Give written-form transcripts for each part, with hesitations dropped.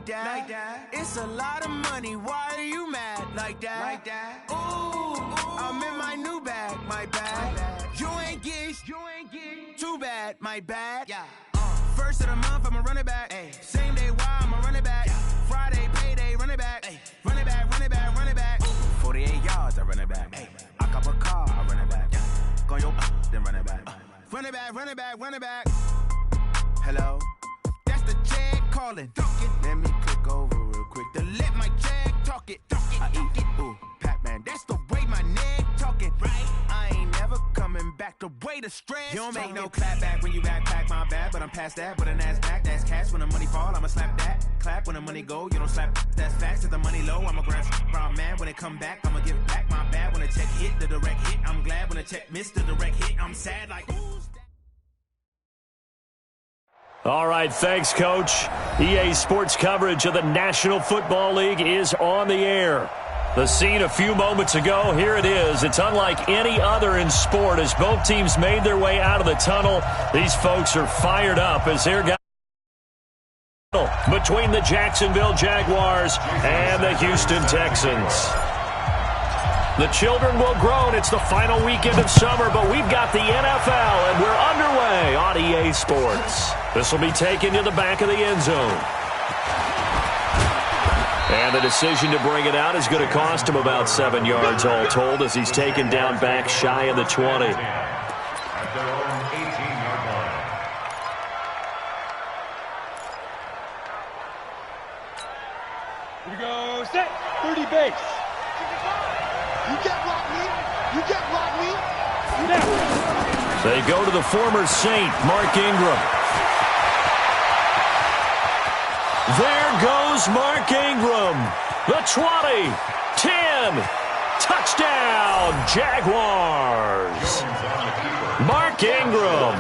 like that. It's a lot of money, why are you mad like that? Ooh, I'm in my new bag, my bad. You ain't get too bad, my bad. First of the month, I'ma run it back. Same day, why I'ma run it back. Friday, payday, run it back. Run it back, run it back, run it back. 48 yards, I run it back. I cop a car, I run it back. Go your then run it back. Run it back, run it back, run it back. Hello, that's the Jag calling. Let me click over real quick to let my Jag talk it. I eat it, ooh, Pac-Man. That's the way my neck talking. Right, I ain't never coming back. The way the stress. You don't make no clap back when you backpack, my bad. But I'm past that with a NASDAQ. That's cash when the money fall. I'ma slap that. Clap when the money go. You don't slap. That's facts. If the money low, I'ma grab brown man. When it come back, I'ma give back my bad. When the check hit, the direct hit. I'm glad when the check missed the direct hit. I'm sad like who's that? All right, thanks, Coach. EA Sports coverage of the National Football League is on the air. The scene a few moments ago, here it is. It's unlike any other in sport as both teams made their way out of the tunnel. These folks are fired up as they're got between the Jacksonville Jaguars and the Houston Texans. The children will groan. It's the final weekend of summer, but we've got the NFL, and we're underway on EA Sports. This will be taken to the back of the end zone. And the decision to bring it out is going to cost him about 7 yards all told as he's taken down back shy of the 20. At their own 18-yard line. Here we go, set, 30 base. You get block me. You get block me. They go to the former Saint, Mark Ingram. There goes Mark Ingram. The 20, 10, touchdown, Jaguars. Mark Ingram,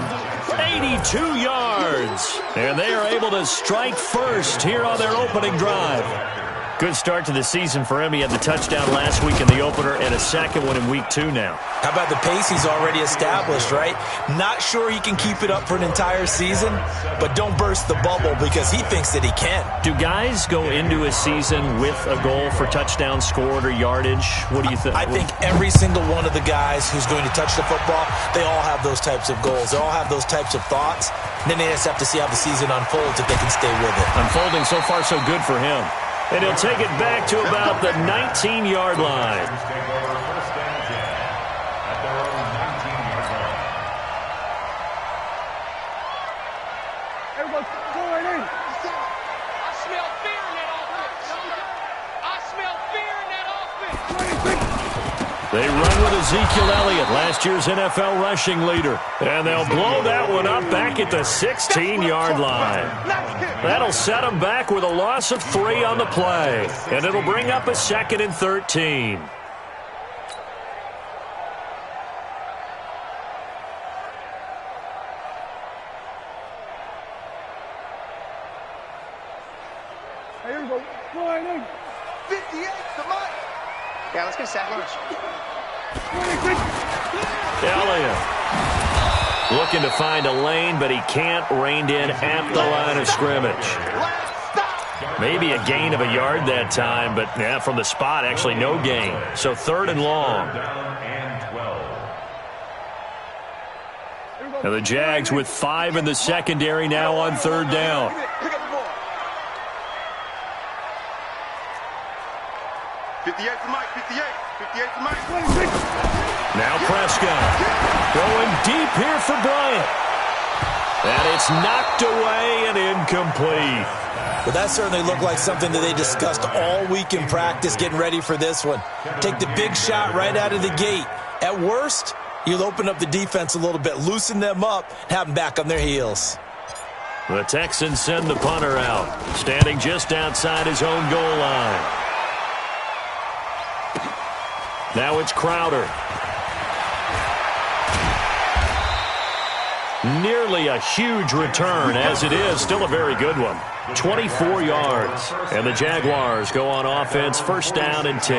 82 yards. And they are able to strike first here on their opening drive. Good start to the season for him. He had the touchdown last week in the opener and a second one in week 2 now. How about the pace he's already established, right? Not sure he can keep it up for an entire season, but don't burst the bubble because he thinks that he can. Do guys go into a season with a goal for touchdown scored or yardage? What do you think? I think every single one of the guys who's going to touch the football, they all have those types of goals. They all have those types of thoughts. And then they just have to see how the season unfolds if they can stay with it. Unfolding so far so good for him. And he'll take it back to about the 19-yard line. Everyone's going in. I smell fear in that offense. I smell fear in that offense. They run with Ezekiel Elliott, last year's NFL rushing leader. And they'll blow that one up back at the 16-yard line. That'll set them back with a loss of 3 on the play. And it'll bring up a 2nd and 13. Here we go. Going in. 58 to Mike. Yeah, let's get a sack lunch. Elliott looking to find a lane, but he can't. Reined in at the line of scrimmage. Maybe a gain of a yard that time, but yeah, from the spot, actually no gain. So 3rd and long. And the Jags with 5 in the secondary now on 3rd down. Pick up the ball. 58 to Mike, 58. 58 to Mike. Now Prescott going deep here for Bryant. And it's knocked away and incomplete. But that certainly looked like something that they discussed all week in practice getting ready for this one. Take the big shot right out of the gate. At worst, you'll open up the defense a little bit, loosen them up, have them back on their heels. The Texans send the punter out, standing just outside his own goal line. Now it's Crowder. Nearly a huge return, as it is still a very good one. 24 yards. And the Jaguars go on offense, 1st down and 10.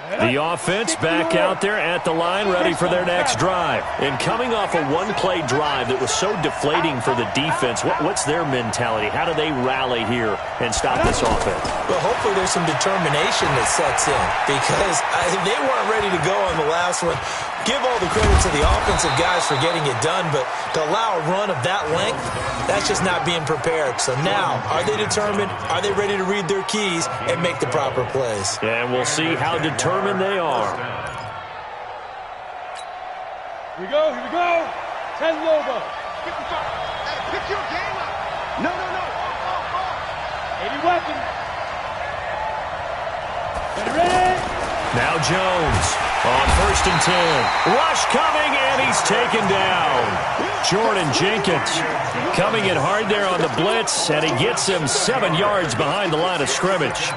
The offense back out there at the line, ready for their next drive. And coming off a one-play drive that was so deflating for the defense, what's their mentality? How do they rally here and stop this offense? Well, hopefully there's some determination that sets in because they weren't ready to go on the last one. Give all the credit to the offensive guys for getting it done, but to allow a run of that length, that's just not being prepared. So now, are they determined? Are they ready to read their keys and make the proper plays? And we'll see how determined they are. Here we go. 10 Lobo. Pick your game up. No. 80 weapon. Ready? Now Jones on 1st and 10. Rush coming, and he's taken down. Jordan Jenkins coming in hard there on the blitz, and he gets him 7 yards behind the line of scrimmage.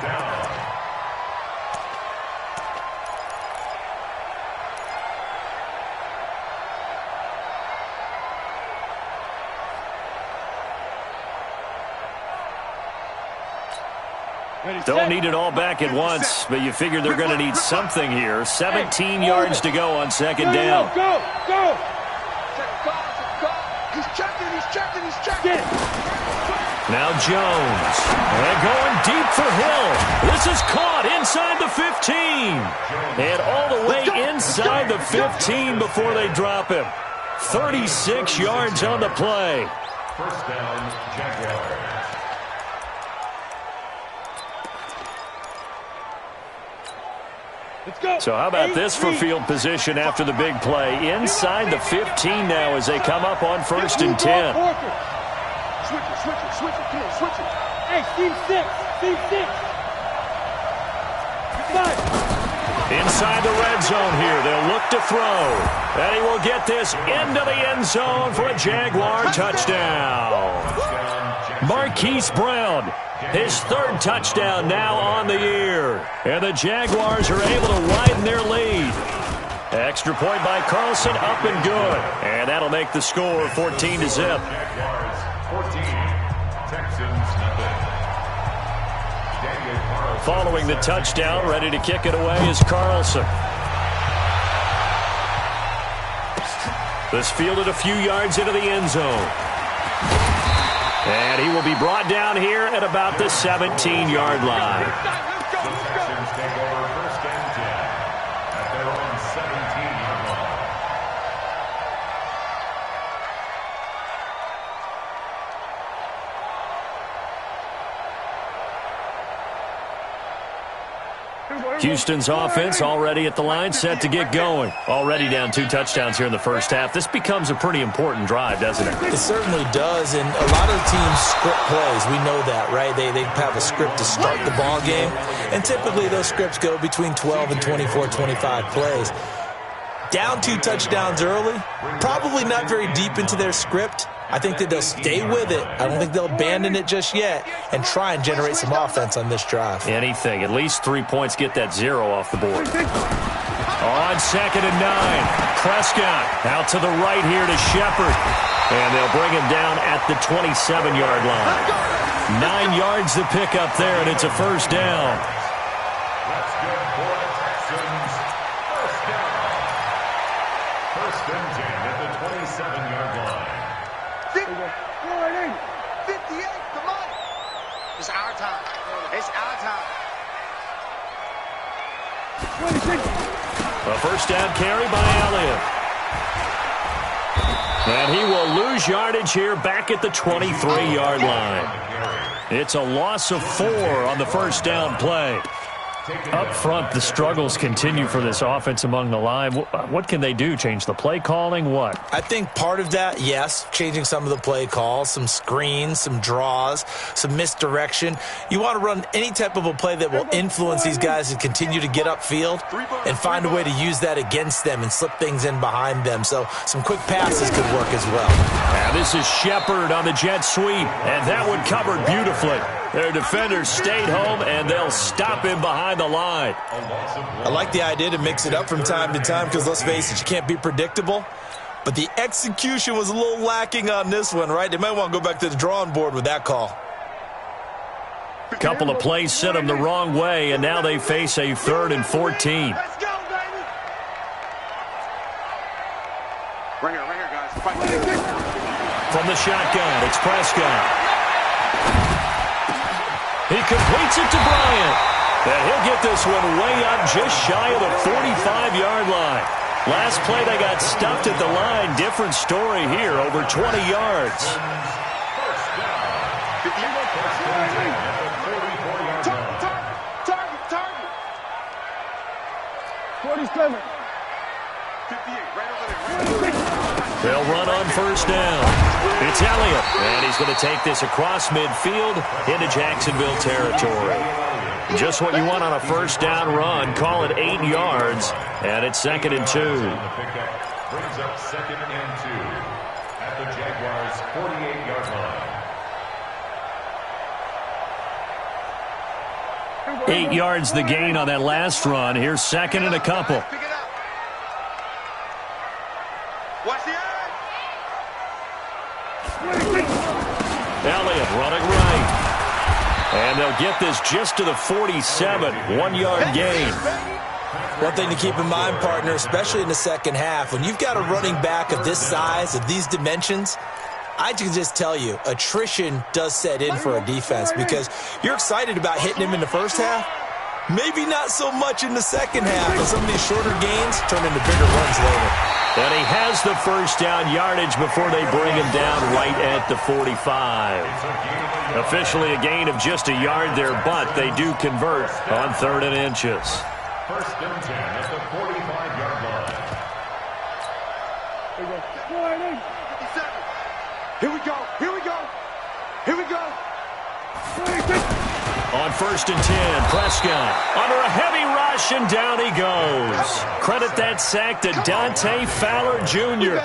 Don't need it all back at once, but you figure they're going to need something here. 17 yards to go on 2nd down. Go! He's checking. Now Jones. And going deep for Hill. This is caught inside the 15. And all the way inside the 15 before they drop him. 36 yards on the play. 1st down, Jaguars. Let's go. So how about this for field position after the big play? Inside the 15 now as they come up on 1st and 10. Switch it. Come on, switch it. Hey, Team 6. Inside the red zone here. They'll look to throw. And he will get this into the end zone for a Jaguar touchdown. Marquise Brown, his 3rd touchdown now on the year. And the Jaguars are able to widen their lead. Extra point by Carlson, up and good. And that'll make the score 14-0. Jaguars 14, Texans nothing. Following the touchdown, ready to kick it away is Carlson. This fielded a few yards into the end zone. And he will be brought down here at about the 17-yard line. The Texans take over 1st and 10 at their own 17-yard line. Houston's offense already at the line, set to get going. Already down 2 touchdowns here in the first half. This becomes a pretty important drive, doesn't it? It certainly does, and a lot of the teams script plays. We know that, right? They have a script to start the ball game, and typically those scripts go between 12 and 24, 25 plays. Down 2 touchdowns early, probably not very deep into their script. I think that they'll stay with it. I don't think they'll abandon it just yet and try and generate some offense on this drive. Anything. At least 3 points, get that 0 off the board. On 2nd and 9, Prescott out to the right here to Shepard. And they'll bring him down at the 27-yard line. 9 yards to pick up there, and it's a 1st down. That's good for the Texans. 1st down. 1st and 10 at the 27-yard line. 58, come on. It's our time. A 1st down carry by Elliott. And he will lose yardage here back at the 23-yard line. It's a loss of 4 on the 1st down play. Up front, the struggles continue for this offense among the line. What can they do? Change the play calling? What? I think part of that, yes, changing some of the play calls, some screens, some draws, some misdirection. You want to run any type of a play that will influence these guys and continue to get upfield and find a way to use that against them and slip things in behind them. So some quick passes could work as well. Now this is Shepard on the jet sweep, and that one covered beautifully. Their defenders stayed home, and they'll stop him behind the line. I like the idea to mix it up from time to time because, let's face it, you can't be predictable. But the execution was a little lacking on this one, right? They might want to go back to the drawing board with that call. Couple of plays sent them the wrong way, and now they face a 3rd and 14. Let's go, baby. Right here, guys. Fight. From the shotgun, it's Prescott. He completes it to Bryant. And he'll get this one way up just shy of the 45-yard line. Last play, they got stuffed at the line. Different story here, over 20 yards. Target. 47. 58, right over there. They'll run on first down. It's Elliott, and he's going to take this across midfield into Jacksonville territory. Just what you want on a first down run. Call it 8 yards, and it's 2nd and 2. Brings up 2nd and 2 at the Jaguars' 48-yard line. 8 yards the gain on that last run. Here's 2nd and a couple. Pick it up. Watch the eye. Elliott running right. And they'll get this just to the 47, 1-yard gain. One thing to keep in mind, partner, especially in the second half, when you've got a running back of this size, of these dimensions, I can just tell you, attrition does set in for a defense because you're excited about hitting him in the first half. Maybe not so much in the second half, and some of these shorter gains turn into bigger runs later. And he has the first down yardage before they bring him down right at the 45. Officially a gain of just a yard there, but they do convert on 3rd and inches. 1st and 10 at the 45-yard line. Here we go. On 1st and 10, Prescott under a heavy rush, and down he goes. Credit that sack to Dante Fowler Jr.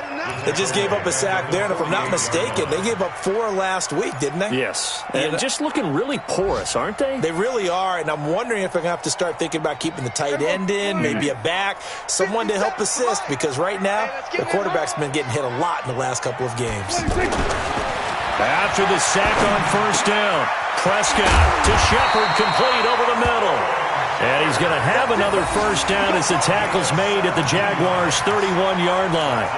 They just gave up a sack there, and if I'm not mistaken, they gave up 4 last week, didn't they? Yes, and just looking really porous, aren't they? They really are, and I'm wondering if they're going to have to start thinking about keeping the tight end in, maybe a back, someone to help assist, because right now, the quarterback's been getting hit a lot in the last couple of games. After the sack on first down, Prescott to Shepard, complete over the middle. And he's going to have another first down as the tackle's made at the Jaguars' 31-yard line.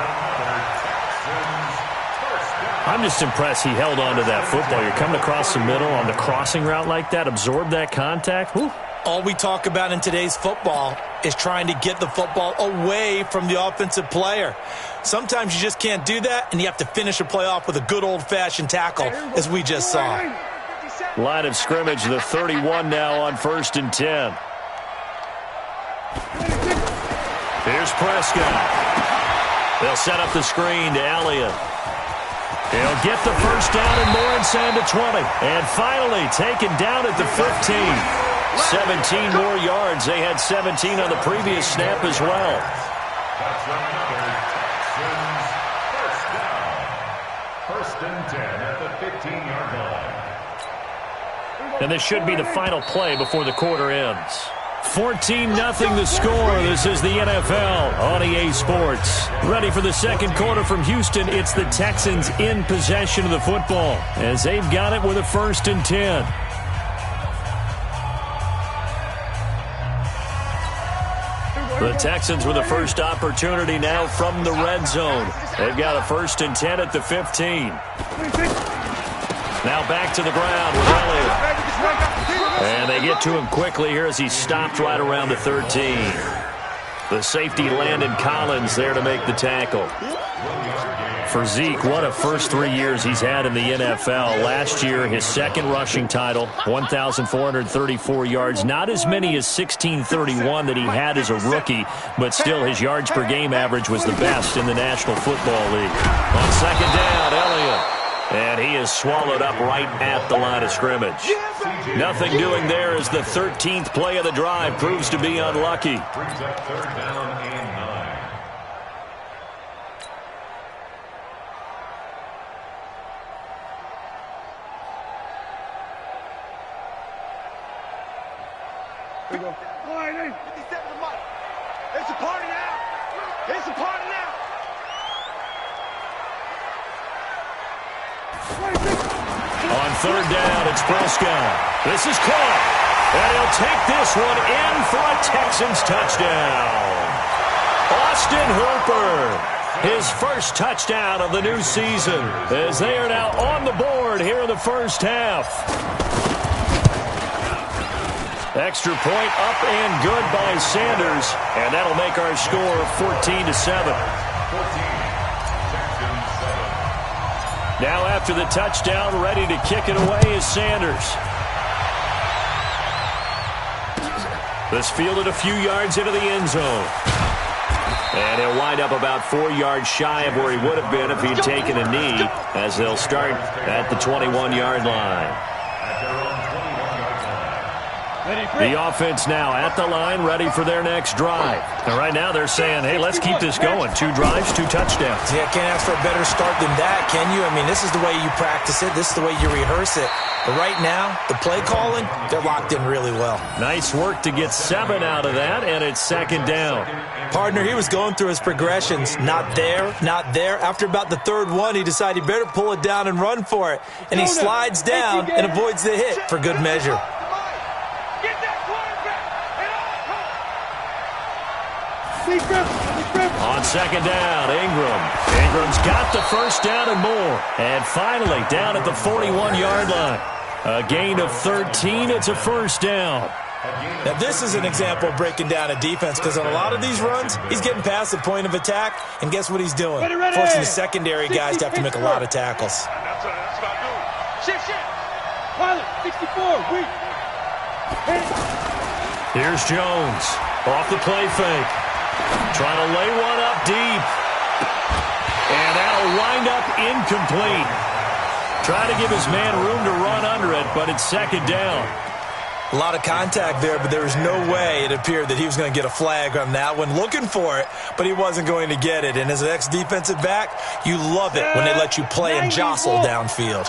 I'm just impressed he held on to that football. You're coming across the middle on the crossing route like that, absorb that contact. Whew. All we talk about in today's football is trying to get the football away from the offensive player. Sometimes you just can't do that, and you have to finish a play off with a good old-fashioned tackle, as we just saw. Line of scrimmage, the 31 now on 1st and 10. Here's Prescott. They'll set up the screen to Elliott. He'll get the first down and more inside the 20. And finally taken down at the 15. 17 more yards. They had 17 on the previous snap as well. That's another Texans first down. 1st and 10 at the 15-yard line. And this should be the final play before the quarter ends. 14-0 the score. This is the NFL on EA Sports. Ready for the second quarter from Houston. It's the Texans in possession of the football as they've got it with a 1st and 10. The Texans with the first opportunity now from the red zone. They've got a 1st and 10 at the 15. Now back to the ground with Elliott. And they get to him quickly here as he stopped right around the 13. The safety Landon Collins there to make the tackle. For Zeke, what a first 3 years he's had in the NFL. Last year, his second rushing title, 1,434 yards. Not as many as 1,631 that he had as a rookie, but still his yards per game average was the best in the National Football League. On 2nd down, Elliott. And he is swallowed up right at the line of scrimmage. Nothing doing there as the 13th play of the drive proves to be unlucky. Brings up 3rd down and 9. Here we go. Line 57 to Mike. It's a party now. It's a party now. On third down, it's Prescott. This is caught. And he'll take this one in for a Texans touchdown. Austin Hooper, his first touchdown of the new season, as they are now on the board here in the first half. Extra point up and good by Sanders, and that'll make our score 14-7. Now after the touchdown, ready to kick it away is Sanders. This fielded a few yards into the end zone. And he'll wind up about 4 yards shy of where he would have been if he'd taken a knee, as they'll start at the 21-yard line. The offense now at the line, ready for their next drive. And right now they're saying, hey, let's keep this going. 2 drives, 2 touchdowns. Yeah, can't ask for a better start than that, can you? I mean, this is the way you practice it. This is the way you rehearse it. But right now, the play calling, they're locked in really well. Nice work to get 7 out of that, and it's second down. Partner, he was going through his progressions. Not there, not there. After about the third one, he decided he better pull it down and run for it. And he slides down and avoids the hit for good measure. On second down, Ingram's got the first down and more. And finally, down at the 41-yard line. A gain of 13. It's a first down. Now, this is an example of breaking down a defense, because on a lot of these runs, he's getting past the point of attack, and guess what he's doing? Forcing the secondary guys to have to make a lot of tackles. That's what I do. Shift. Pilot, 64, weak. Here's Jones. Off the play fake. Trying to lay one up deep. And that'll wind up incomplete. Trying to give his man room to run under it, but it's second down. A lot of contact there, but there was no way it appeared that he was going to get a flag on that one. Looking for it, but he wasn't going to get it. And as an ex-defensive back, you love it when they let you play and jostle downfield.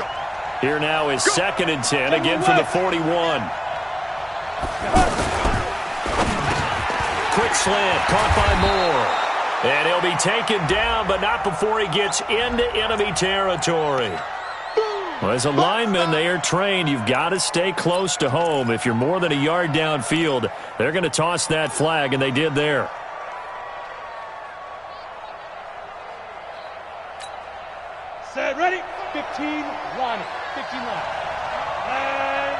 Here now is second and 10, again from the 41. Quick slant, caught by Moore. And he'll be taken down, but not before he gets into enemy territory. Well, as a lineman, they are trained. You've got to stay close to home. If you're more than a yard downfield, they're going to toss that flag, and they did there. Set, ready? 15, line. 15 line. And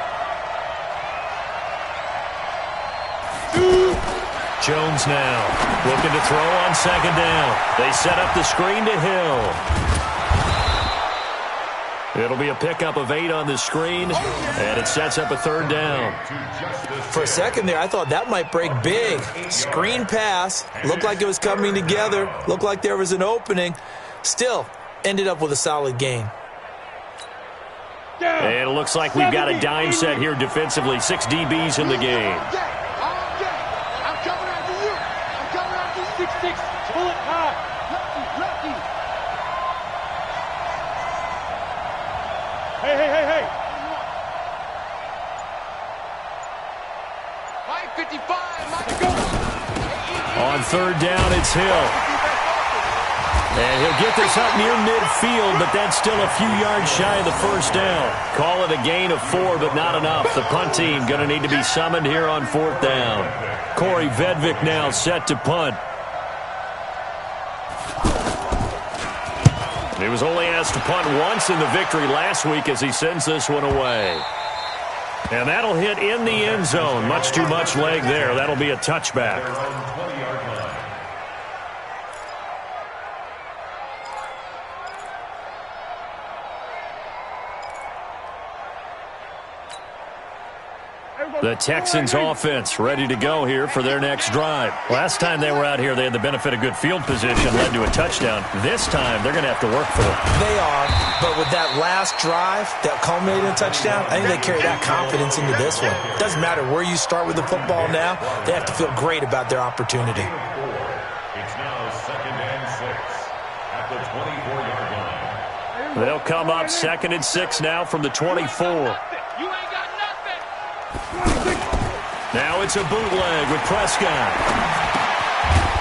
2. Jones now looking to throw on second down. They set up the screen to Hill. It'll be a pickup of 8 on the screen, and it sets up a third down. For a second there, I thought that might break big. Screen pass. Looked like it was coming together. Looked like there was an opening. Still, ended up with a solid gain. And it looks like we've got a dime set here defensively. 6 DBs in the game. I'm coming after you. I'm coming after you. 6-6. Pull it high. Lefty. Hey. 555. On third down, it's Hill. And he'll get this up near midfield, but that's still a few yards shy of the first down. Call it a gain of 4, but not enough. The punt team going to need to be summoned here on fourth down. Corey Vedvik now set to punt. He was only asked to punt once in the victory last week as he sends this one away. And that'll hit in the end zone. Much too much leg there. That'll be a touchback. The Texans offense ready to go here for their next drive. Last time they were out here, they had the benefit of good field position, led to a touchdown. This time, they're going to have to work for it. They are, but with that last drive that culminated in a touchdown, I think they carry that confidence into this one. It doesn't matter where you start with the football now. They have to feel great about their opportunity. It's now second and 6 at the 24-yard line. They'll come up second and 6 now from the 24. You ain't got nothing. Now it's a bootleg with Prescott.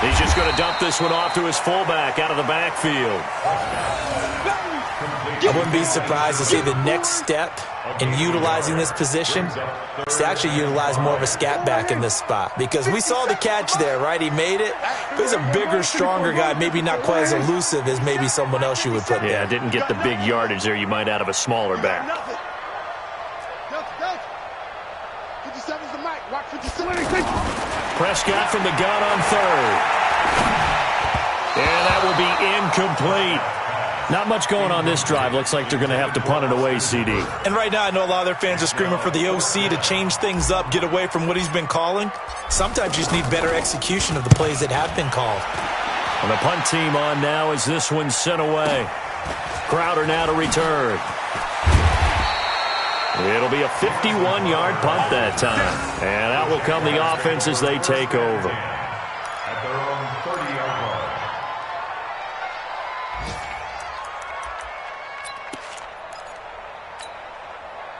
He's just going to dump this one off to his fullback out of the backfield. I wouldn't be surprised to see the next step in utilizing this position is to actually utilize more of a scat back in this spot, because we saw the catch there, right? He made it, but he's a bigger, stronger guy, maybe not quite as elusive as maybe someone else you would put there. Yeah, didn't get the big yardage there you might out of a smaller back. 57's the mic. Watch 57. Prescott from the gun on third. And that will be incomplete. Not much going on this drive. Looks like they're going to have to punt it away, CD. And right now I know a lot of their fans are screaming for the OC to change things up, get away from what he's been calling. Sometimes you just need better execution of the plays that have been called. And the punt team on now as this one's sent away. Crowder now to return. It'll be a 51-yard punt that time. And out will come the offense as they take over. At their own 30-yard line.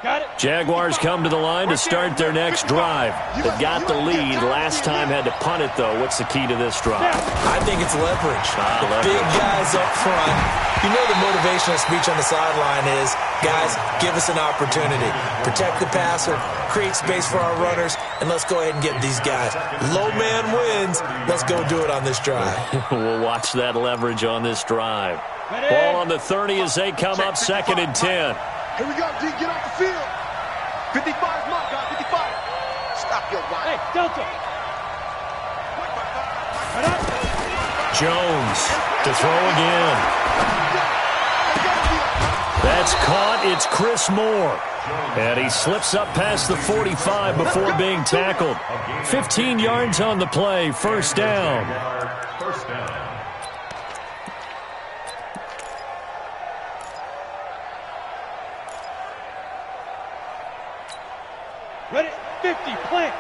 Got it. Jaguars come to the line to start their next drive. They've got the lead. Last time had to punt it, though. What's the key to this drive? I think it's leverage. The big guys up front. You know the motivational speech on the sideline is, guys, give us an opportunity. Protect the passer, create space for our runners, and let's go ahead and get these guys. Low man wins. Let's go do it on this drive. We'll watch that leverage on this drive. Ball on the 30 as they come up 2nd and 10. Here we go, D. Get off the field. 55's mark, guys. 55. Stop your run. Hey, Delta. Jones to throw again. That's caught. It's Chris Moore. And he slips up past the 45 before being tackled. 15 yards on the play. First down. First down. Ready? 50. Plant.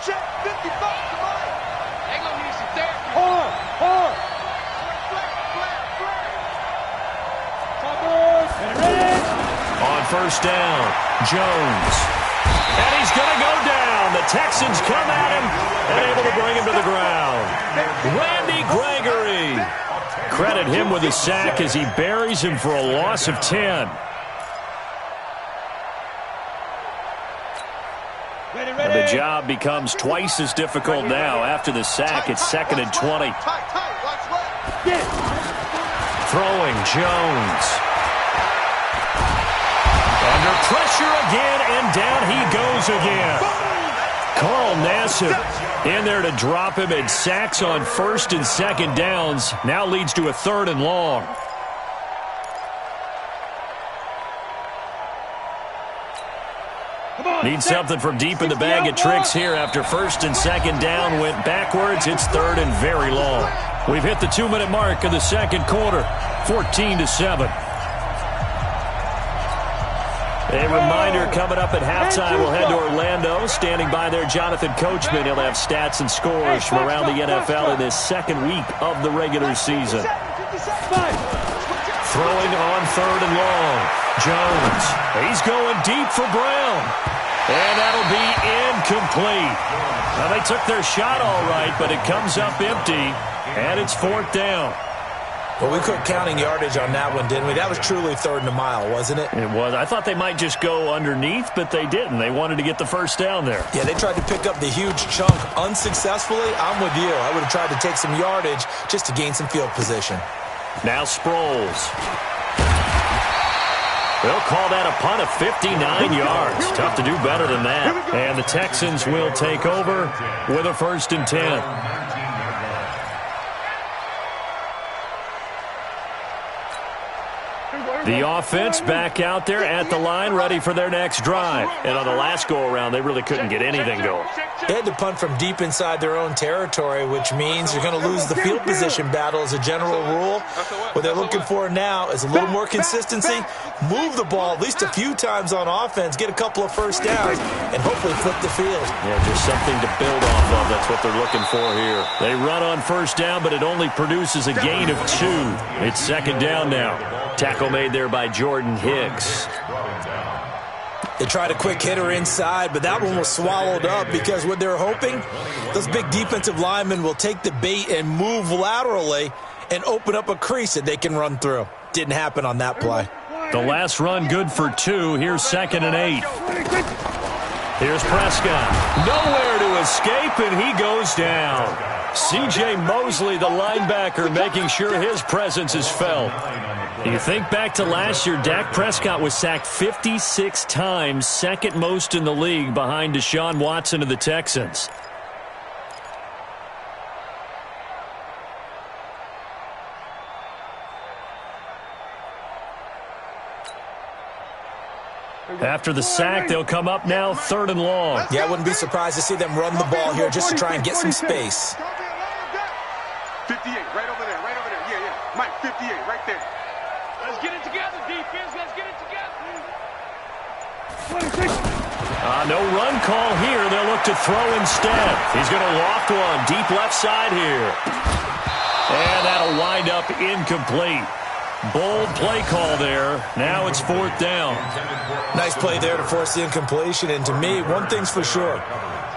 Check. 55. Come on. They gonna need some therapy. Hard. Hard. Toppers. And ready. On first down, Jones. And he's going to go down. The Texans come at him and able to bring him to the ground. Randy Gregory. Credit him with a sack as he buries him for a loss of 10. And the job becomes twice as difficult now after the sack. It's 2nd and 20. Throwing Jones. Under pressure again, and down he goes again. Carl Nassib in there to drop him, and sacks on 1st and 2nd downs. Now leads to a 3rd and long. Need something from deep in the bag of tricks here after 1st and 2nd down went backwards. It's 3rd and very long. We've hit the 2-minute mark of the 2nd quarter, 14-7. A reminder coming up at halftime. We'll head to Orlando. Standing by there, Jonathan Coachman. He'll have stats and scores from around the NFL in this 2nd week of the regular season. Throwing on 3rd and long. Jones. He's going deep for Brown. And that'll be incomplete. Now, they took their shot all right, but it comes up empty, and it's 4th down. Well, we quit counting yardage on that one, didn't we? That was truly 3rd and a mile, wasn't it? It was. I thought they might just go underneath, but they didn't. They wanted to get the first down there. Yeah, they tried to pick up the huge chunk unsuccessfully. I'm with you. I would have tried to take some yardage just to gain some field position. Now Sproles. They'll call that a punt of 59 yards. Tough to do better than that. And the Texans will take over with a 1st and 10. The offense back out there at the line, ready for their next drive. And on the last go-around, they really couldn't get anything going. They had to punt from deep inside their own territory, which means you're going to lose the field position battle as a general rule. What they're looking for now is a little more consistency, move the ball at least a few times on offense, get a couple of first downs, and hopefully flip the field. Yeah, just something to build off of. That's what they're looking for here. They run on first down, but it only produces a gain of 2. It's 2nd down now. Tackle made there by Jordan Hicks. They tried a quick hitter inside, but that one was swallowed up because what they're hoping, those big defensive linemen will take the bait and move laterally and open up a crease that they can run through. Didn't happen on that play. The last run good for 2. Here's 2nd and 8. Here's Prescott. Nowhere to escape, and he goes down. C.J. Mosley, the linebacker, making sure his presence is felt. You think back to last year, Dak Prescott was sacked 56 times, second most in the league behind Deshaun Watson of the Texans. After the sack, they'll come up now 3rd and long. Yeah, I wouldn't be surprised to see them run the ball here just to try and get some space. 58, right over there, right over there. Yeah, yeah. Mike, 58, right there. Let's get it together, defense. Let's get it together. No run call here. They'll look to throw instead. He's going to loft one deep left side here. And that'll wind up incomplete. Bold play call there. Now it's 4th down. Nice play there to force the incompletion. And to me, one thing's for sure.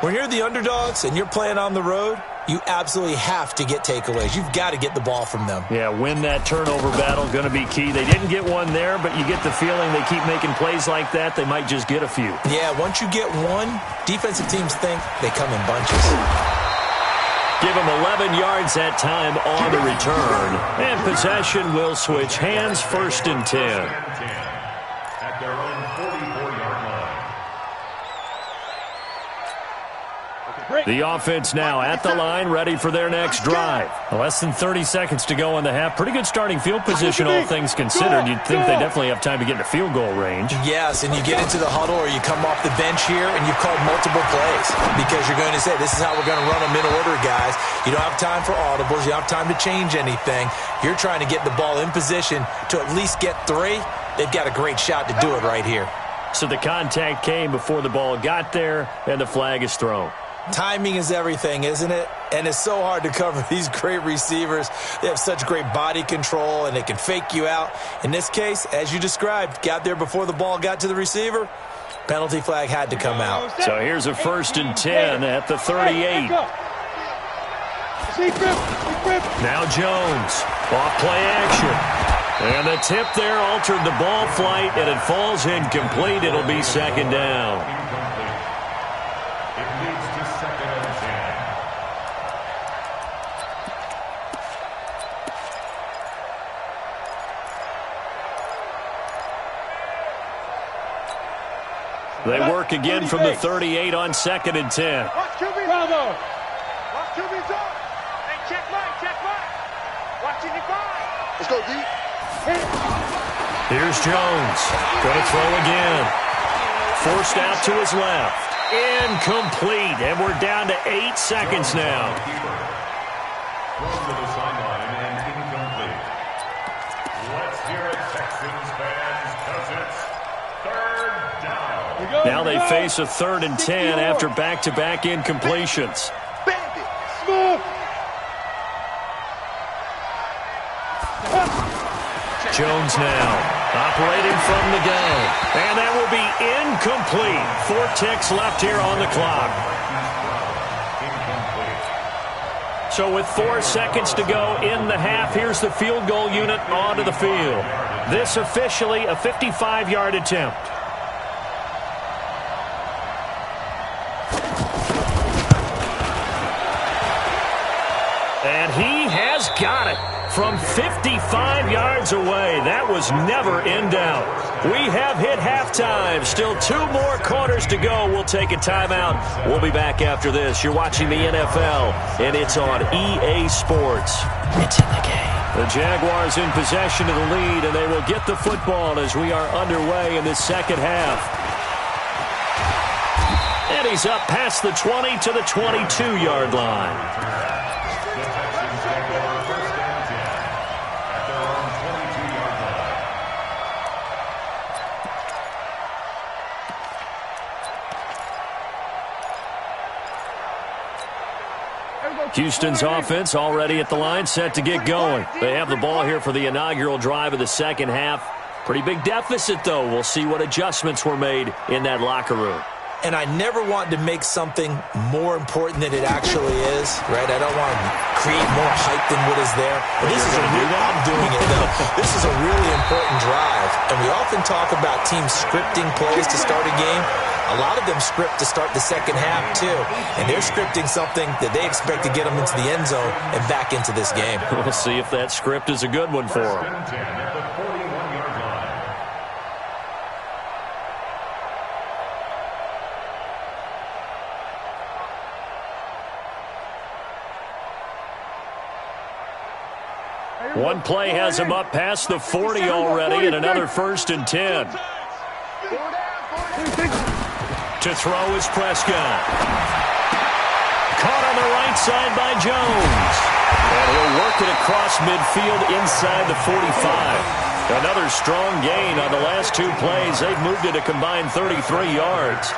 When you're the underdogs and you're playing on the road, you absolutely have to get takeaways. You've got to get the ball from them. Yeah, win that turnover battle, going to be key. They didn't get one there, but you get the feeling they keep making plays like that, they might just get a few. Yeah, once you get one, defensive teams think they come in bunches. Give him 11 yards that time on the return. And possession will switch hands, 1st and 10. At their own 44-yard line. The offense now at the line, ready for their next drive. Less than 30 seconds to go in the half. Pretty good starting field position, all things considered. You'd think they definitely have time to get into field goal range. Yes, and you get into the huddle or you come off the bench here and you've called multiple plays because you're going to say, this is how we're going to run them in order, guys. You don't have time for audibles. You don't have time to change anything. You're trying to get the ball in position to at least get 3. They've got a great shot to do it right here. So the contact came before the ball got there, and the flag is thrown. Timing is everything, isn't it? And it's so hard to cover these great receivers. They have such great body control, and they can fake you out. In this case, as you described, got there before the ball got to the receiver. Penalty flag had to come out. So here's a 1st and 10 at the 38. Now Jones, off play action. And the tip there altered the ball flight, and it falls incomplete. It'll be 2nd down. It leads to 2nd and 10. They work again from the 38 on 2nd and 10. Watch QB. Bravo. Watch QB's up. Hey, check mine. Watching the five. Let's go, D. Here's Jones. Going to throw again. Forced out to his left. Incomplete. And we're down to 8 seconds now. Thrown to the sideline and incomplete. Let's hear it, Texans fans, because it's 3rd down. Now they face a 3rd and 10 after back-to-back incompletions. Bandit. Smooth. Jones now operating from the gun. And that will be incomplete. 4 ticks left here on the clock. So with 4 seconds to go in the half, here's the field goal unit onto the field. This officially a 55-yard attempt. And he has got it. From 55 yards away. That was never in doubt. We have hit halftime. Still 2 more quarters to go. We'll take a timeout. We'll be back after this. You're watching the NFL, and it's on EA Sports. It's in the game. The Jaguars in possession of the lead, and they will get the football as we are underway in the second half. And he's up past the 20 to the 22-yard line. Houston's offense already at the line, set to get going. They have the ball here for the inaugural drive of the second half. Pretty big deficit, though. We'll see what adjustments were made in that locker room. and I never want to make something more important than it actually is, right? I don't want to create more hype than what is there. But this is I'm doing it, though. This is a really important drive, and we often talk about teams scripting plays to start a game. A lot of them script to start the second half, too. And they're scripting something that they expect to get them into the end zone and back into this game. We'll see if that script is a good one for them. At the 41-yard line. One play has him up past the 40 already, and another 1st and 10. To throw is Prescott. Caught on the right side by Jones. And he'll work it across midfield inside the 45. Another strong gain on the last 2 plays. They've moved it a combined 33 yards.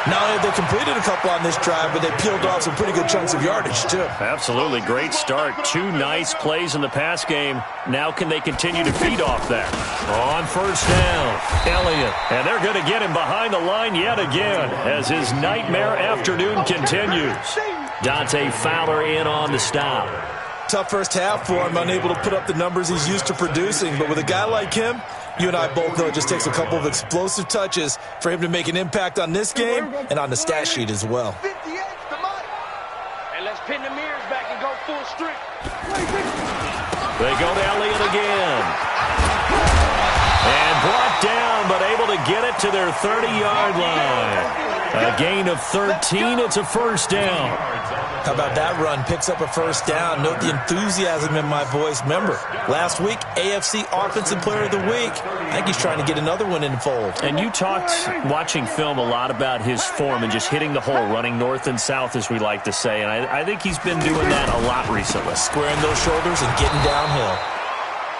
Now, they completed a couple on this drive, but they peeled off some pretty good chunks of yardage, too. Absolutely. Great start. 2 nice plays in the pass game. Now can they continue to feed off that? On 1st down, Elliott. And they're going to get him behind the line yet again as his nightmare afternoon continues. Dante Fowler in on the stop. Tough first half for him, unable to put up the numbers he's used to producing. But with a guy like him, you and I both know it just takes a couple of explosive touches for him to make an impact on this game and on the stat sheet as well. And let's pin the mirrors back and go full strength. They go to Elliott again. And brought down, but able to get it to their 30-yard line. A gain of 13. It's a 1st down. How about that run? Picks up a 1st down. Note the enthusiasm in my voice. Remember, last week, AFC Offensive Player of the Week. I think he's trying to get another one in the fold. And you talked, watching film, a lot about his form and just hitting the hole, running north and south, as we like to say. And I think he's been doing that a lot recently. Squaring those shoulders and getting downhill.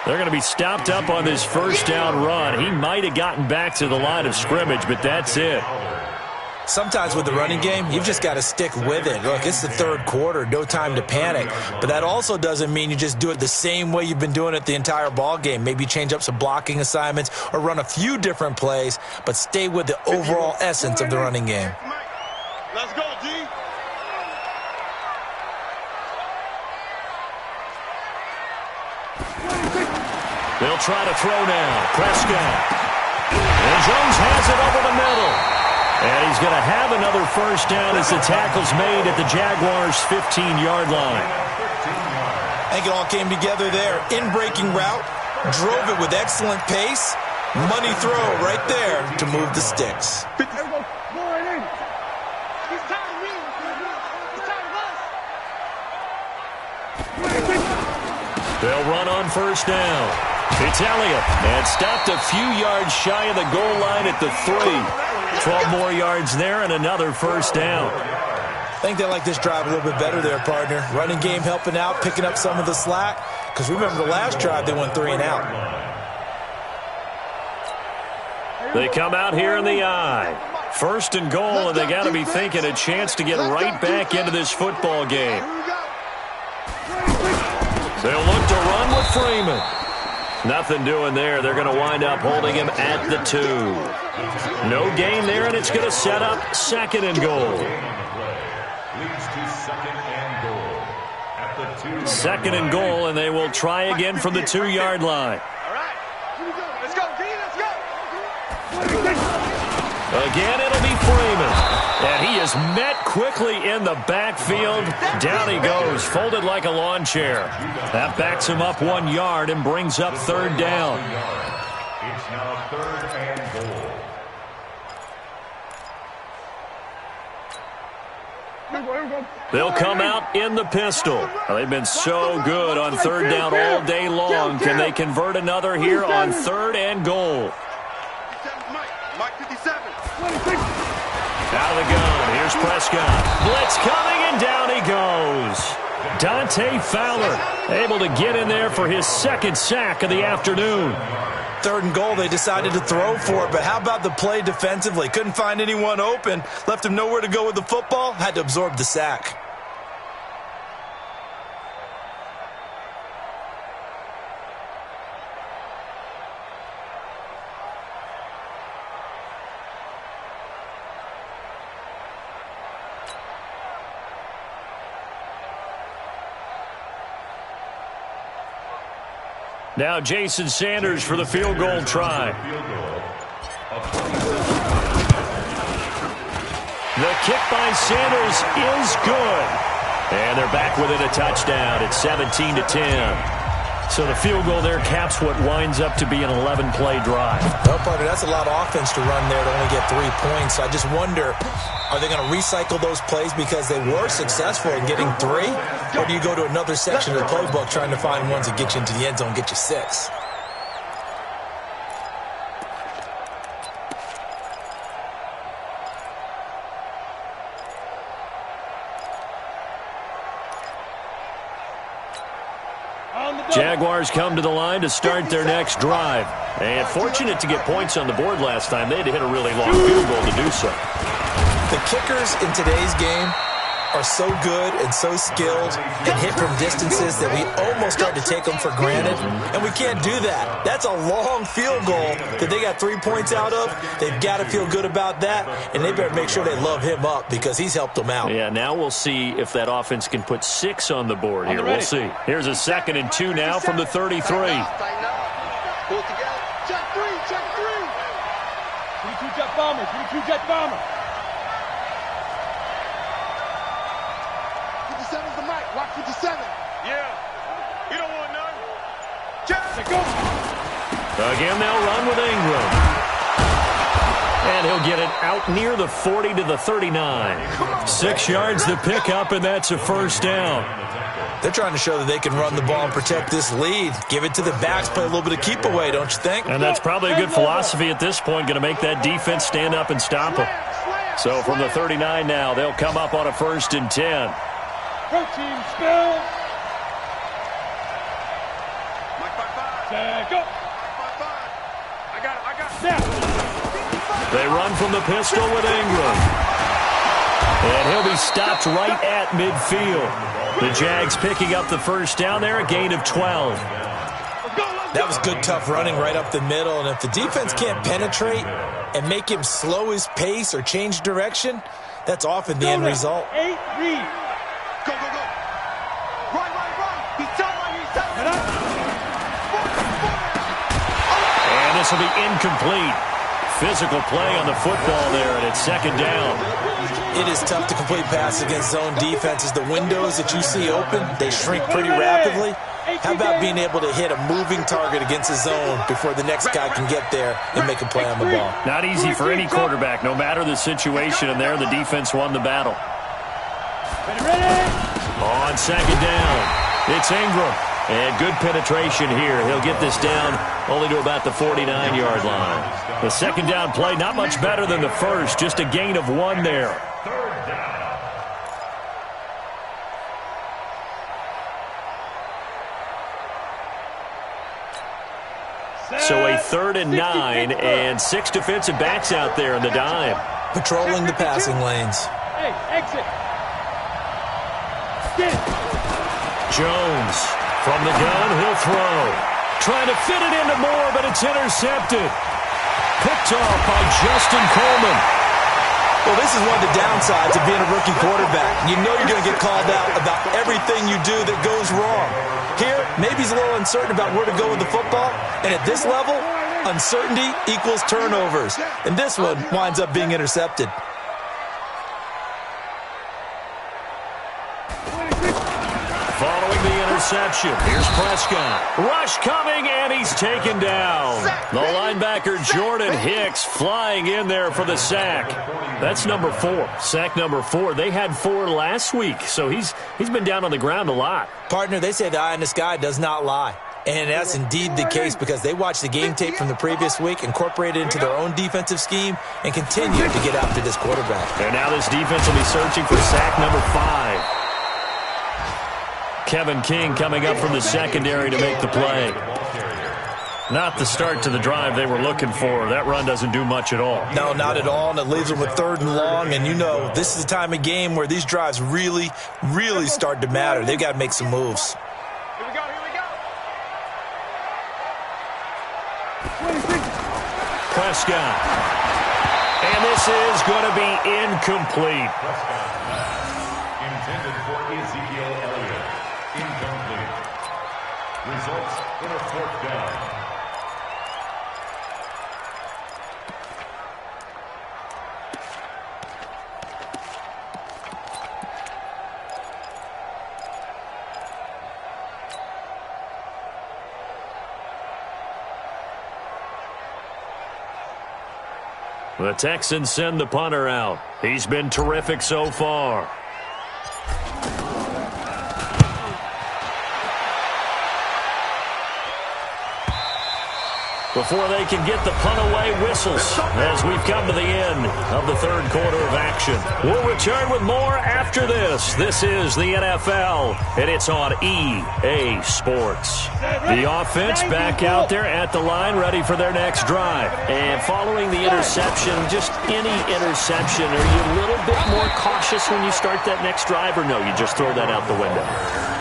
They're going to be stopped up on this 1st down run. He might have gotten back to the line of scrimmage, but that's it. Sometimes with the running game, you've just got to stick with it. Look, it's the 3rd quarter, no time to panic. But that also doesn't mean you just do it the same way you've been doing it the entire ball game. Maybe change up some blocking assignments or run a few different plays, but stay with the overall essence of the running game. Let's go, D. They'll try to throw now. Prescott. And Jones has it over the middle. And he's going to have another 1st down as the tackle's made at the Jaguars' 15-yard line. I think it all came together there. In-breaking route, drove it with excellent pace. Money throw right there to move the sticks. They'll run on 1st down. It's Elliott, and stopped a few yards shy of the goal line at the 3. 12 more yards there and another 1st down. I think they like this drive a little bit better there, partner. Running game helping out, picking up some of the slack. Because remember the last drive, they went 3 and out. They come out here in the eye. 1st and goal, and they got to be thinking a chance to get right back into this football game. They'll look to run with Freeman. Nothing doing there. They're going to wind up holding him at the 2. No gain there, and it's going to set up 2nd and goal. 2nd and goal, and they will try again from the 2-yard line. All right. Let's go, D. Let's go. Again, it'll be Freeman. And he is met quickly in the backfield. Down he goes, folded like a lawn chair. That backs him up 1 yard and brings up 3rd down. It's now 3rd and goal. They'll come out in the pistol. They've been so good on 3rd down all day long. Can they convert another here on 3rd and goal? Mike 57. Out of the gun. Here's Prescott. Blitz coming, and down he goes. Dante Fowler able to get in there for his 2nd sack of the afternoon. 3rd and goal, they decided to throw for it, but how about the play defensively? Couldn't find anyone open, left him nowhere to go with the football, had to absorb the sack. Now Jason Sanders for the field goal try. The kick by Sanders is good. And they're back within a touchdown. It's 17-10. So the field goal there caps what winds up to be an 11-play drive. Well, partner, that's a lot of offense to run there to only get 3 points. I just wonder, are they going to recycle those plays because they were successful in getting 3? Or do you go to another section of the playbook trying to find ones that get you into the end zone and get you 6? Jaguars come to the line to start their next drive. And fortunate to get points on the board last time. They had to hit a really long field goal to do so. The kickers in today's game are so good and so skilled and hit from distances that we almost start to take them for granted, and we can't do that. That's a long field goal that they got 3 points out of. They've got to feel good about that, and they better make sure they love him up because he's helped them out. Yeah, now we'll see if that offense can put 6 on the board here. We'll see. Here's a 2nd and 2 now from the 33. Pull together. Check 3, check 3. 22 jet bomber, 22 jet bomber. 57's the mic. Watch 57. Yeah. You don't want none. Check. Go. Again, they'll run with Ingram. And he'll get it out near the 40 to the 39. 6 yards the pickup, and that's a first down. They're trying to show that they can run the ball and protect this lead. Give it to the backs, play a little bit of keep away, don't you think? And that's probably a good philosophy at this point, going to make that defense stand up and stop them. So from the 39 now, they'll come up on a 1st and 10. Protein spill. Go. I got it. Snap. They run from the pistol with Ingram. And he'll be stopped right at midfield. The Jags picking up the first down there, a gain of 12. That was good, tough running right up the middle. And if the defense can't penetrate and make him slow his pace or change direction, that's often the end result. 8 read. Go. Right. He's telling. And this will be incomplete. Physical play on the football there, and it's 2nd down. It is tough to complete passes against zone defenses. The windows that you see open, they shrink pretty rapidly. How about being able to hit a moving target against a zone before the next guy can get there and make a play on the ball? Not easy for any quarterback, no matter the situation, and there the defense won the battle. Ready. On 2nd down, it's Ingram. And good penetration here. He'll get this down only to about the 49-yard line. The 2nd down play, not much better than the first, just a gain of 1 there. 3rd down. So a 3rd and 9 and 6 defensive backs out there in the dime. Patrolling the passing lanes. Hey, exit. Get. Jones from the gun, he'll throw. Trying to fit it into Moore, but it's intercepted. Picked off by Justin Coleman. Well, this is one of the downsides of being a rookie quarterback. You know you're going to get called out about everything you do that goes wrong. Here, maybe he's a little uncertain about where to go with the football. And at this level, uncertainty equals turnovers. And this one winds up being intercepted. Following the interception, here's Prescott. Rush coming, and he's taken down. The linebacker, Jordan Hicks, flying in there for the sack. That's number 4. Sack number 4. They had 4 last week, so he's been down on the ground a lot. Partner, they say the eye in the sky does not lie. And that's indeed the case because they watched the game tape from the previous week, incorporated it into their own defensive scheme, and continue to get after this quarterback. And now this defense will be searching for sack number 5. Kevin King coming up from the secondary to make the play. Not the start to the drive they were looking for. That run doesn't do much at all. No, not at all, and it leaves them with 3rd and long. And you know, this is the time of game where these drives really start to matter. They've got to make some moves. Here we go. Prescott. And this is going to be incomplete. Prescott. Intended for Ezekiel Elliott. Incomplete. Results in a 4th down. The Texans send the punter out. He's been terrific so far. Before they can get the punt away, whistles as we've come to the end of the 3rd quarter of action. We'll return with more after this. This is the NFL, and it's on EA Sports. The offense back out there at the line, ready for their next drive. And following the interception, just any interception, are you a little bit more cautious when you start that next drive, or no, you just throw that out the window?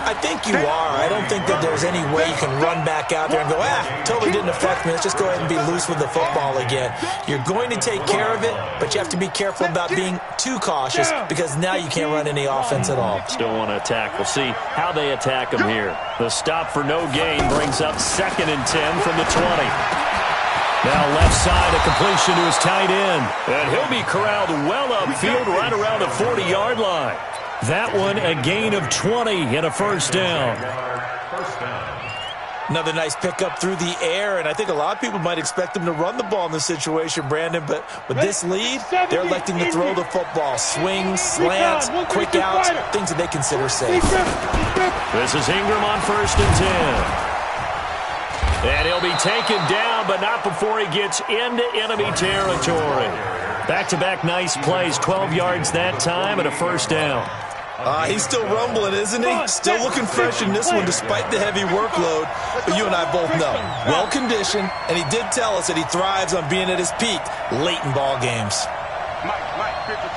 I think you are. I don't think that there's any way you can run back out there and go, totally didn't affect me. Let's just go ahead and be loose with the football again. You're going to take care of it, but you have to be careful about being too cautious because now you can't run any offense at all. Still want to attack. We'll see how they attack them here. The stop for no gain brings up 2nd and 10 from the 20. Now left side, a completion to his tight end. And he'll be corralled well upfield right around the 40-yard line. That one a gain of 20 and a 1st down. Another nice pickup through the air, and I think a lot of people might expect them to run the ball in this situation, Brandon, but with this lead, they're electing to throw the football. Swings, slants, quick outs, things that they consider safe. This is Ingram on 1st and 10. And he'll be taken down, but not before he gets into enemy territory. Back-to-back nice plays, 12 yards that time and a 1st down. He's still rumbling, isn't he? Still looking fresh in this one despite the heavy workload. But you and I both know, well-conditioned, and he did tell us that he thrives on being at his peak late in ball games. Mike, 55.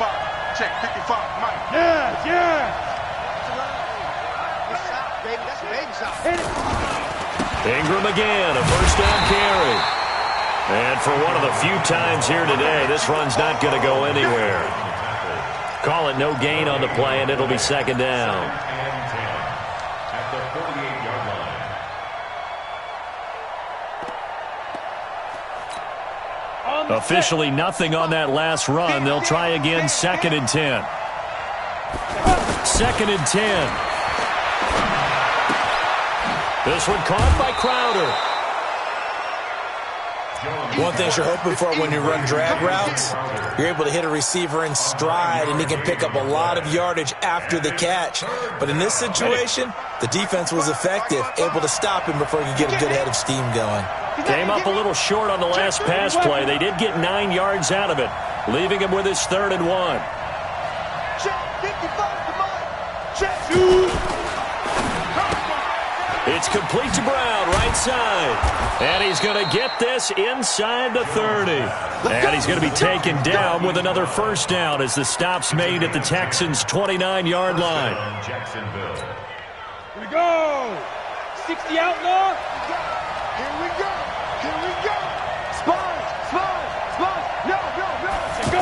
Check, 55, Mike. Yeah. That's a baby shot. Ingram again, a 1st down carry. And for one of the few times here today, this run's not going to go anywhere. Call it no gain on the play, and it'll be 2nd down. At the 48-yard line. Officially nothing on that last run. They'll try again, 2nd and 10. 2nd and 10. This one caught by Crowder. One thing you're hoping for when you run drag routes, you're able to hit a receiver in stride, and he can pick up a lot of yardage after the catch. But in this situation, the defense was effective, able to stop him before he could get a good head of steam going. Came up a little short on the last pass play. They did get 9 yards out of it, leaving him with his 3rd and 1. It's complete to Brown, right side. And he's going to get this inside the 30. And he's going to be taken down with another 1st down as the stop's made at the Texans' 29-yard line. Jacksonville. Here we go. 60 out now. Here we go. Spot. No. Go.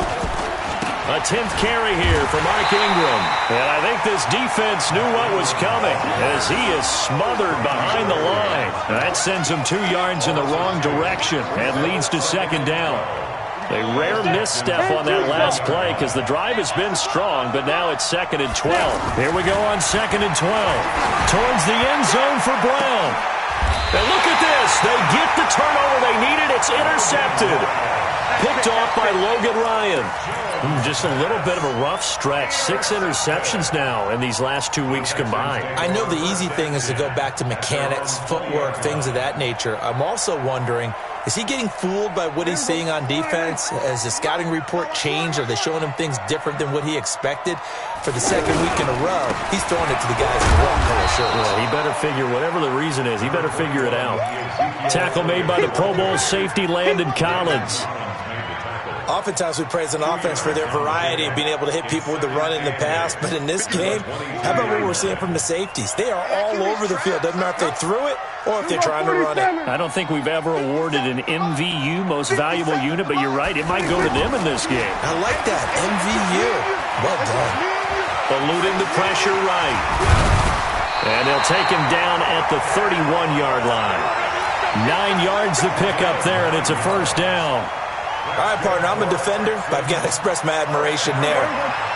A 10th carry here for Mark Ingram. And I think this defense knew what was coming as he is smothered behind the line. That sends him 2 yards in the wrong direction and leads to 2nd down. A rare misstep on that last play because the drive has been strong, but now it's 2nd and 12. Here we go on 2nd and 12. Towards the end zone for Brown. And look at this. They get the turnover they needed. It's intercepted. Picked off by Logan Ryan. Just a little bit of a rough stretch. 6 interceptions now in these last 2 weeks combined. I know the easy thing is to go back to mechanics, footwork, things of that nature. I'm also wondering, is he getting fooled by what he's seeing on defense? Has the scouting report changed? Are they showing him things different than what he expected? For the 2nd week in a row, he's throwing it to the guys in the wrong color shirts. Well, he better figure, whatever the reason is, he better figure it out. Tackle made by the Pro Bowl safety Landon Collins. Oftentimes we praise an offense for their variety of being able to hit people with the run in the pass, but in this game, how about what we're seeing from the safeties? They are all over the field. Doesn't matter if they threw it or if they're trying to run it. I don't think we've ever awarded an MVU, most valuable unit, but you're right, it might go to them in this game. I like that, MVU. Well done. Eluding the pressure right. And they'll take him down at the 31-yard line. 9 yards to pick up there, and it's a first down. All right, partner, I'm a defender, but I've got to express my admiration there.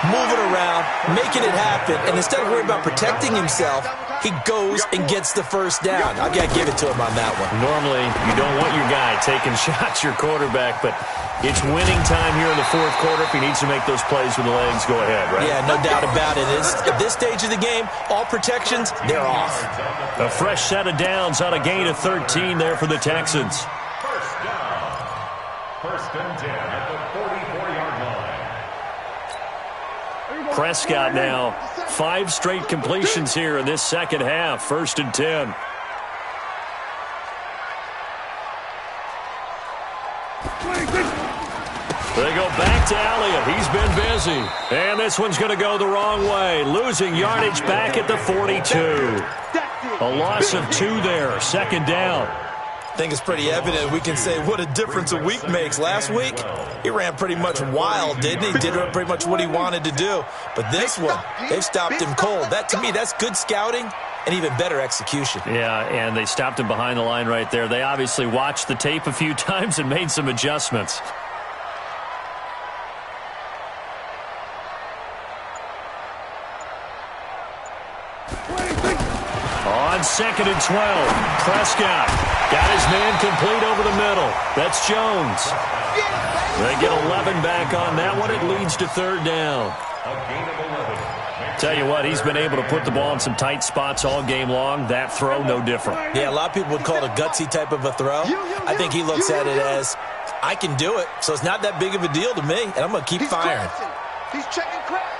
Moving around, making it happen, and instead of worrying about protecting himself, he goes and gets the first down. I've got to give it to him on that one. Normally, you don't want your guy taking shots, your quarterback, but it's winning time here in the fourth quarter. If he needs to make those plays with the legs, go ahead, right? Yeah, no doubt about it. At this stage of the game, all protections, they're off. A fresh set of downs on a gain of 13 there for the Texans. First down. First and 10 at the 44-yard line. Prescott now, 5 straight completions here in this second half. First and 10. They go back to Elliott. He's been busy. And this one's going to go the wrong way. Losing yardage back at the 42. A loss of 2 there. Second down. I think it's pretty evident. We can say what a difference a week makes. Last week, he ran pretty much wild, didn't he? Did pretty much what he wanted to do. But this one, they've stopped him cold. That, to me, that's good scouting and even better execution. Yeah, and they stopped him behind the line right there. They obviously watched the tape a few times and made some adjustments. On second and 12, Prescott got his man complete over the middle. That's Jones. They get 11 back on that one. It leads to third down. Tell you what, he's been able to put the ball in some tight spots all game long. That throw, no different. Yeah, a lot of people would call it a gutsy type of a throw. I think he looks at it as, I can do it, so it's not that big of a deal to me, and I'm going to keep firing. He's checking crack.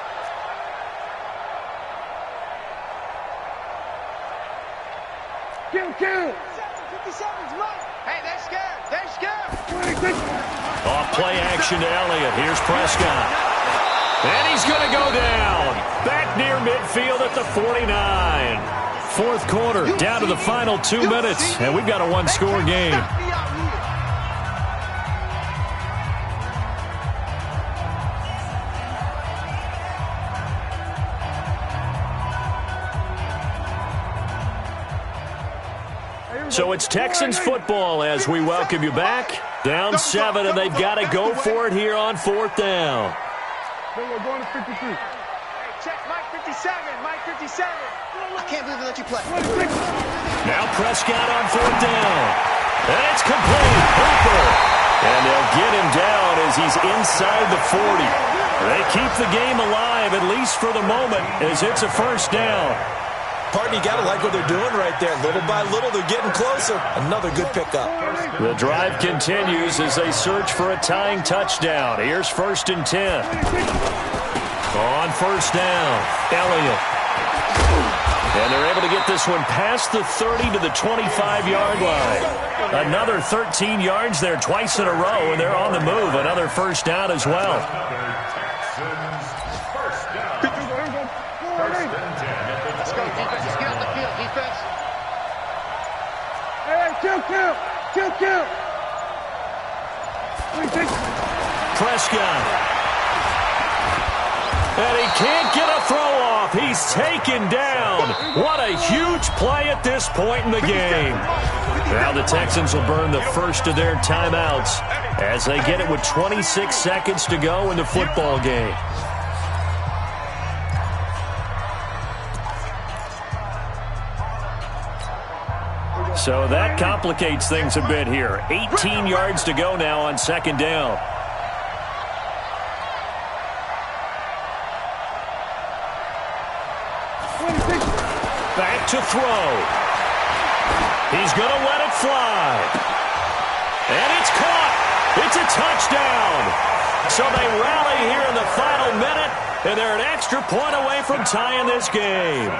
Kill. 57's right. Hey, they're scared. They're scared. Off play action to Elliott. Here's Prescott. And he's going to go down. Back near midfield at the 49. Fourth quarter, down to the final 2 minutes, and we've got a one-score game. So it's Texans football as we welcome you back. Down 7, and they've got to go for it here on fourth down. We're going to 53. Hey, check Mike 57. Mike 57. I can't believe they let you play. Now Prescott on fourth down. And it's complete. Hooper. And they'll get him down as he's inside the 40. They keep the game alive, at least for the moment, as it's a first down. Partner, you got to like what they're doing right there. Little by little, they're getting closer. Another good pickup. The drive continues as they search for a tying touchdown. Here's first and 10. On first down, Elliott. And they're able to get this one past the 30 to the 25-yard line. Another 13 yards there twice in a row, and they're on the move. Another first down as well. Kill. Prescott. And he can't get a throw off. He's taken down. What a huge play at this point in the game. Now the Texans will burn the first of their timeouts as they get it with 26 seconds to go in the football game. So that complicates things a bit here. 18 yards to go now on second down. Back to throw. He's going to let it fly. And it's caught. It's a touchdown. So they rally here in the final minute, and they're an extra point away from tying this game.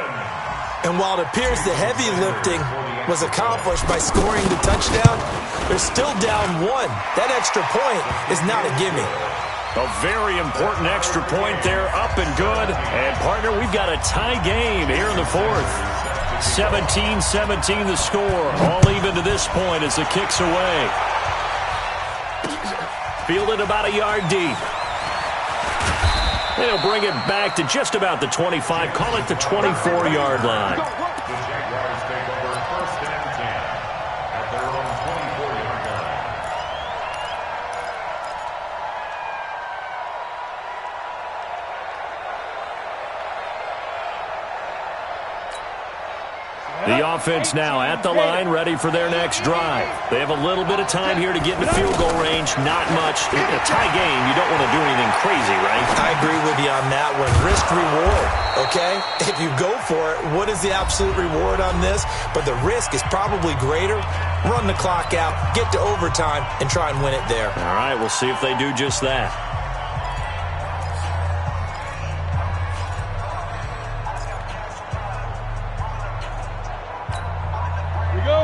And while it appears the heavy lifting was accomplished by scoring the touchdown, they're still down 1. That extra point is not a gimme. A very important extra point there, up and good. And, partner, we've got a tie game here in the fourth. 17-17 the score. All even to this point as the kick's away. Fielded about a yard deep. They'll bring it back to just about the 25. Call it the 24-yard line. The Jaguars take over 1st and 10 at their own 24-yard line. The offense now at the line, ready for their next drive. They have a little bit of time here to get into field goal range. Not much. In a tie game, you don't want to do anything crazy, right? I agree with you on that one. Risk-reward, okay? If you go for it, what is the absolute reward on this? But the risk is probably greater. Run the clock out, get to overtime, and try and win it there. All right, we'll see if they do just that. Here we go.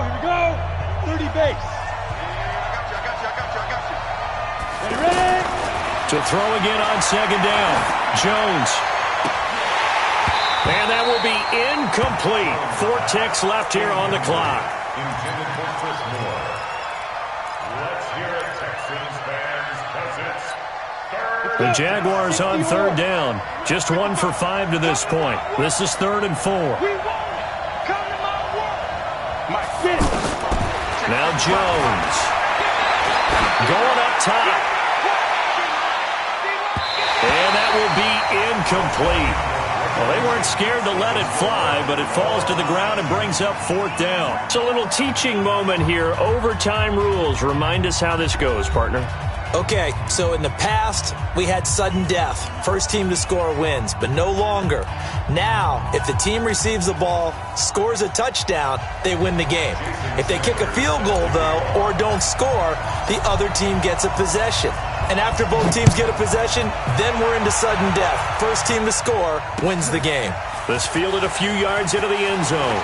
30 base. I got you. Ready? To throw again on 2nd down. Jones. And that will be incomplete. 4 ticks left here on the clock. Intended for Chris Moore. Let's hear it, Texans fans, because it's 3rd. The Jaguars on 3rd down. Just 1 for 5 to this point. This is 3rd and 4. We won it. Come to my world. My fist. Now Jones. Going up top. And that will be incomplete. Well, they weren't scared to let it fly, but it falls to the ground and brings up 4th down. It's a little teaching moment here. Overtime rules. Remind us how this goes, partner. Okay, so in the past, we had sudden death. First team to score wins, but no longer. Now, if the team receives the ball, scores a touchdown, they win the game. If they kick a field goal, though, or don't score, the other team gets a possession. And after both teams get a possession, then we're into sudden death. First team to score wins the game. This fielded a few yards into the end zone.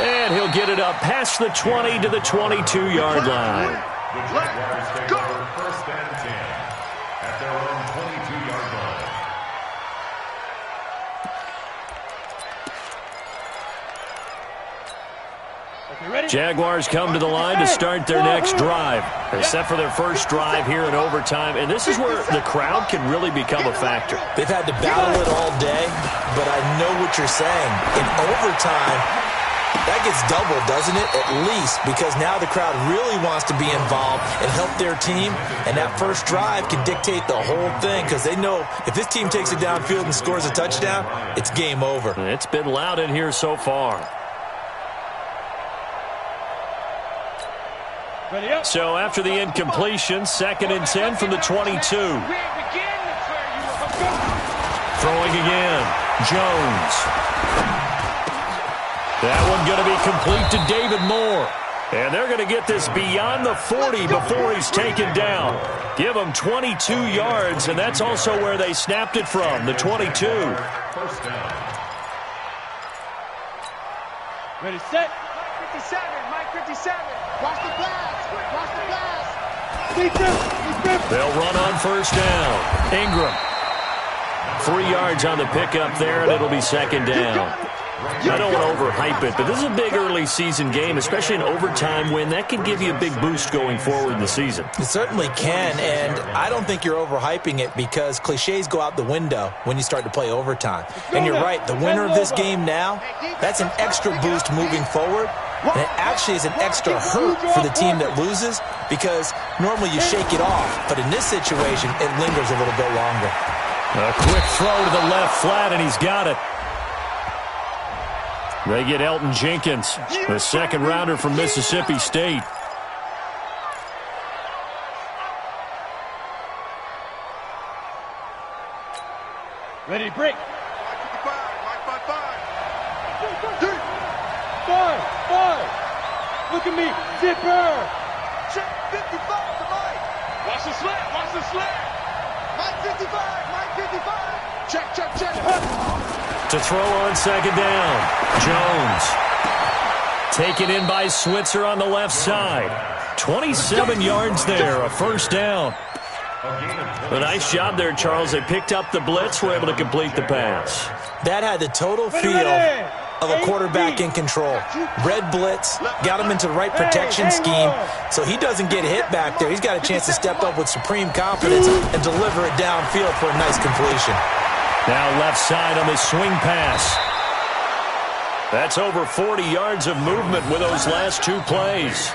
And he'll get it up past the 20 to the 22-yard line. The Jaguars take over 1st and 10 at their own 22-yard line. Jaguars come to the line to start their next drive. They're set for their first drive here in overtime, and this is where the crowd can really become a factor. They've had to battle it all day, but I know what you're saying. In overtime, that gets doubled, doesn't it? At least, because now the crowd really wants to be involved and help their team, and that first drive can dictate the whole thing because they know if this team takes it downfield and scores a touchdown, it's game over. It's been loud in here so far. So after the incompletion, 2nd and 10 from the 22. Throwing again, Jones. That one going to be complete to David Moore. And they're going to get this beyond the 40 before he's taken down. Give him 22 yards, and that's also where they snapped it from, the 22. First down. Ready, set. 57, Mike 57. Watch the blast. Watch the blast. They'll run on first down. Ingram. 3 yards on the pickup there, and it'll be 2nd down. I don't want to overhype it, but this is a big early season game, especially an overtime win. That can give you a big boost going forward in the season. It certainly can, and I don't think you're overhyping it because cliches go out the window when you start to play overtime. And you're right, the winner of this game now, that's an extra boost moving forward, and it actually is an extra hurt for the team that loses because normally you shake it off, but in this situation, it lingers a little bit longer. A quick throw to the left flat, and he's got it. They get Elton Jenkins, the 2nd rounder from Mississippi State. Ready, break. 5. Look at me, zipper. Check 55 to Mike. Watch the slant. Mike 55. Check. To throw on 2nd down, Jones. Taken in by Switzer on the left side. 27 yards there, a first down. A nice job there, Charles. They picked up the blitz, were able to complete the pass. That had the total feel of a quarterback in control. Red blitz, got him into the right protection scheme, so he doesn't get hit back there. He's got a chance to step up with supreme confidence and deliver it downfield for a nice completion. Now left side on the swing pass. That's over 40 yards of movement with those last 2 plays.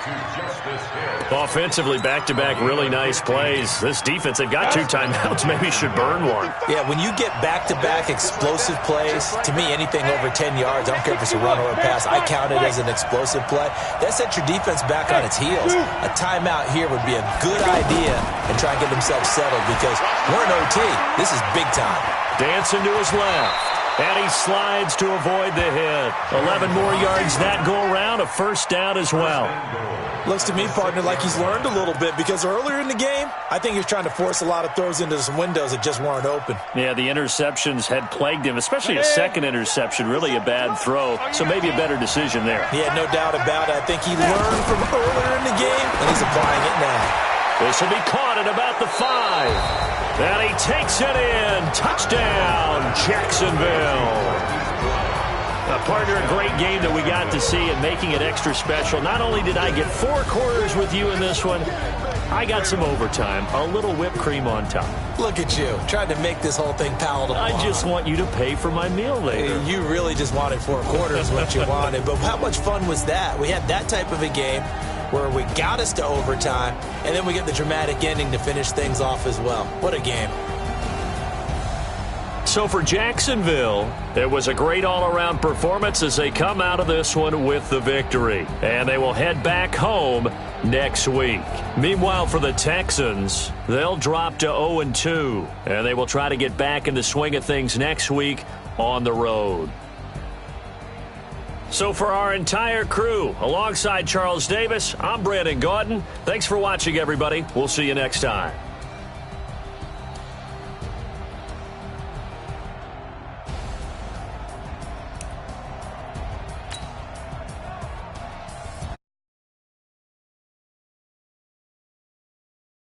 Offensively, back-to-back really nice plays. This defense, they've got 2 timeouts, maybe should burn one. Yeah, when you get back-to-back explosive plays, to me, anything over 10 yards, I don't care if it's a run or a pass, I count it as an explosive play. That sets your defense back on its heels. A timeout here would be a good idea and try and get themselves settled because we're in OT. This is big time. Dancing to his left. And he slides to avoid the hit. 11 more yards that go around, a first down as well. Looks to me, partner, like he's learned a little bit because earlier in the game, I think he was trying to force a lot of throws into some windows that just weren't open. Yeah, the interceptions had plagued him, especially a second interception, really a bad throw, so maybe a better decision there. Yeah, no doubt about it. I think he learned from earlier in the game, and he's applying it now. This will be caught at about the 5. And he takes it in. Touchdown, Jacksonville. Partner, a great game that we got to see and making it extra special. Not only did I get 4 quarters with you in this one, I got some overtime, a little whipped cream on top. Look at you, trying to make this whole thing palatable. I just want you to pay for my meal later. You really just wanted 4 quarters what you wanted. But how much fun was that? We had that type of a game where we got us to overtime, and then we get the dramatic ending to finish things off as well. What a game. So for Jacksonville, it was a great all-around performance as they come out of this one with the victory. And they will head back home next week. Meanwhile, for the Texans, they'll drop to 0-2, and they will try to get back in the swing of things next week on the road. So for our entire crew, alongside Charles Davis, I'm Brandon Gaudin. Thanks for watching, everybody. We'll see you next time.